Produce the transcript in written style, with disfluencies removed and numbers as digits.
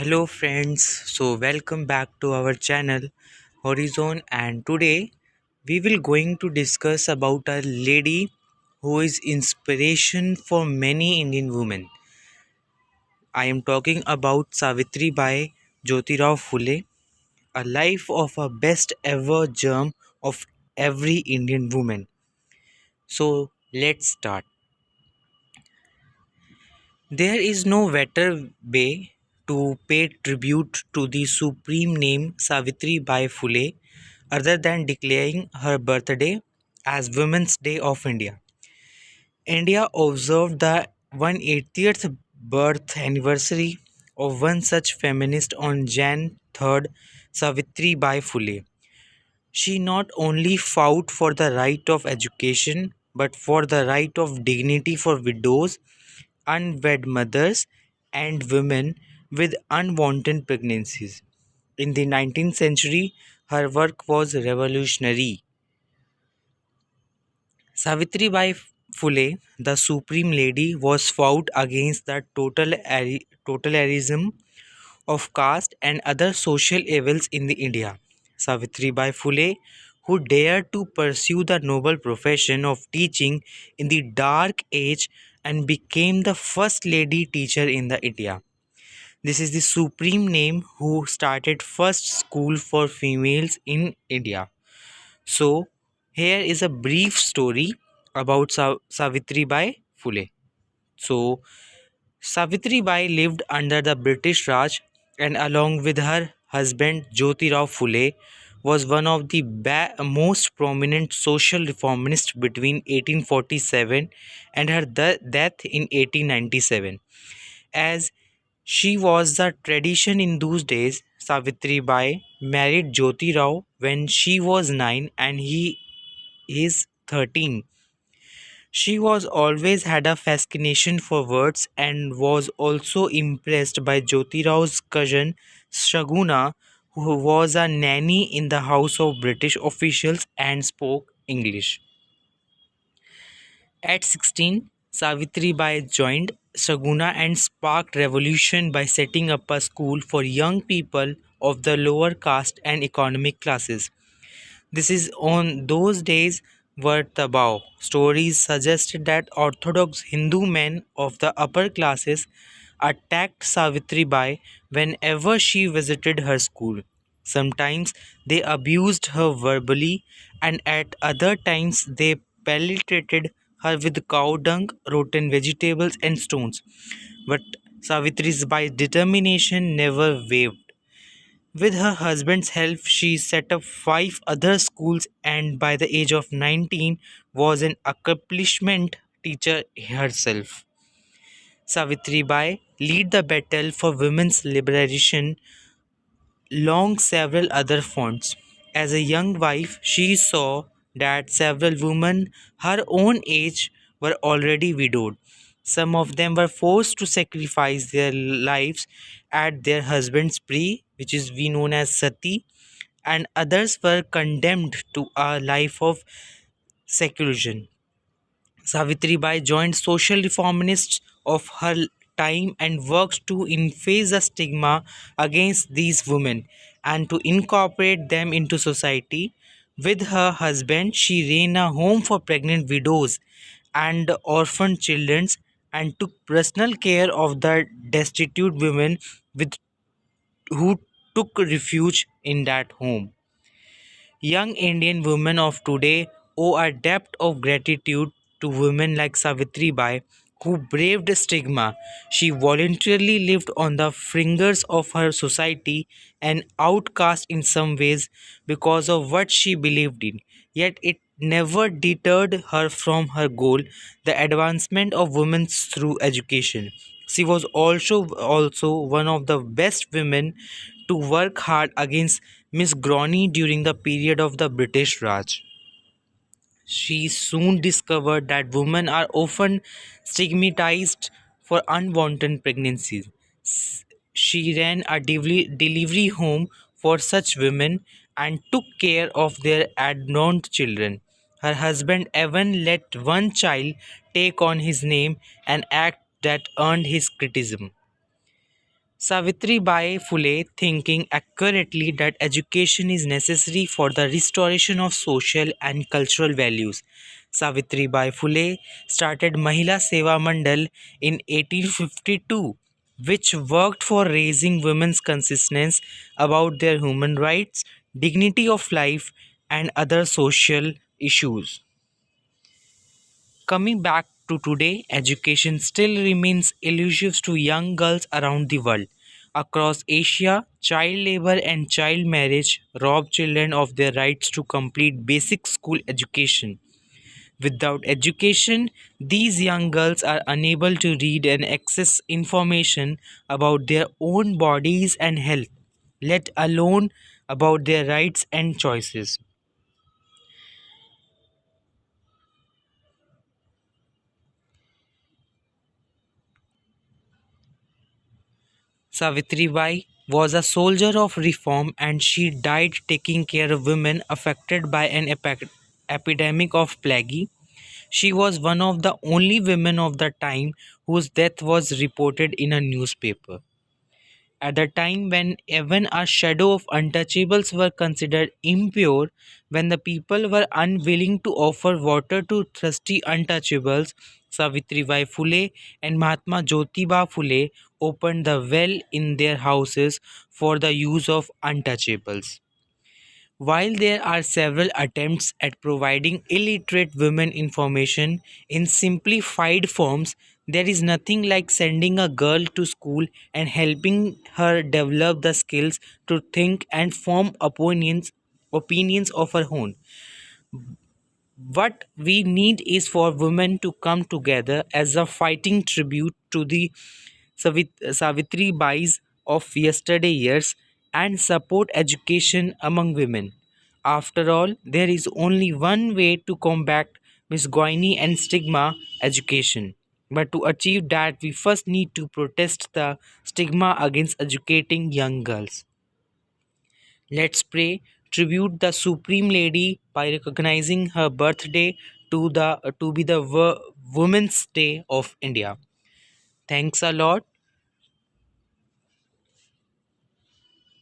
Hello friends, welcome back to our channel Horizon, and today we will going to discuss about a lady who is inspiration for many Indian women. I am talking about Savitribai Jyotirao Phule, a life of a best ever germ of every Indian woman. So let's start. There is no better way to pay tribute to the supreme name Savitribai Phule other than declaring her birthday as Women's Day of India. India observed the 180th birth anniversary of one such feminist on Jan 3rd, Savitribai Phule. She not only fought for the right of education but for the right of dignity for widows, unwed mothers, and women with unwanted pregnancies. In the 19th century, her work was revolutionary. Savitribai Phule, the Supreme Lady, was fought against the totalitarianism of caste and other social evils in the India. Savitribai Phule, who dared to pursue the noble profession of teaching in the Dark Age and became the first lady teacher in the India. This is the supreme name who started first school for females in India. So here is a brief story about Savitribai Phule. So Savitribai lived under the British Raj and along with her husband Jyotirao Phule was one of the most prominent social reformists between 1847 and her death in 1897. As she was the tradition in those days, Savitribai married Jyotirao when she was 9 and he is 13. She was always had a fascination for words and was also impressed by Jyotirao's cousin Shaguna, who was a nanny in the house of British officials and spoke English. At 16, Savitribai joined Shaguna and sparked revolution by setting up a school for young people of the lower caste and economic classes. This is on those days were taboo. Stories suggested that Orthodox Hindu men of the upper classes attacked Savitribai whenever she visited her school. Sometimes they abused her verbally, and at other times they pelleted her with cow dung, rotten vegetables, and stones. But Savitri's determination never wavered. With her husband's help, she set up five other schools and by the age of 19 was an accomplishment teacher herself. Savitribai led the battle for women's liberation along several other fronts. As a young wife, she saw that several women her own age were already widowed. Some of them were forced to sacrifice their lives at their husband's plea, which is we known as sati, and others were condemned to a life of seclusion. Savitribai joined social reformists of her time and worked to efface the stigma against these women and to incorporate them into society. With her husband, she ran a home for pregnant widows and orphan children and took personal care of the destitute women with who took refuge in that home. Young Indian women of today owe a debt of gratitude to women like Savitribai who braved stigma. She voluntarily lived on the fringes of her society, an outcast in some ways because of what she believed in. Yet it never deterred her from her goal, the advancement of women through education. She was also one of the best women to work hard against Miss Groney during the period of the British Raj. She soon discovered that women are often stigmatized for unwanted pregnancies. She ran a delivery home for such women and took care of their adopted children. Her husband even let one child take on his name, an act that earned his criticism. Savitribai Phule thinking accurately that education is necessary for the restoration of social and cultural values. Savitribai Phule started Mahila Seva Mandal in 1852, which worked for raising women's consciousness about their human rights, dignity of life, and other social issues. Coming back to today, education still remains elusive to young girls around the world. Across Asia, child labor and child marriage rob children of their rights to complete basic school education. Without education, these young girls are unable to read and access information about their own bodies and health, let alone about their rights and choices. Savitribai was a soldier of reform and she died taking care of women affected by an epidemic of plague. She was one of the only women of the time whose death was reported in a newspaper. At the time when even a shadow of untouchables were considered impure, when the people were unwilling to offer water to thirsty untouchables, Savitribai Phule and Mahatma Jyotiba Phule opened the well in their houses for the use of untouchables. While there are several attempts at providing illiterate women information in simplified forms, there is nothing like sending a girl to school and helping her develop the skills to think and form opinions of her own. What we need is for women to come together as a fighting tribute to the Savitri Bais of yesterday years and support education among women. After all, there is only one way to combat misogyny and stigma education. But to achieve that, we first need to protest the stigma against educating young girls. Let's pray, tribute the Supreme Lady by recognizing her birthday to be the Women's Day of India. Thanks a lot.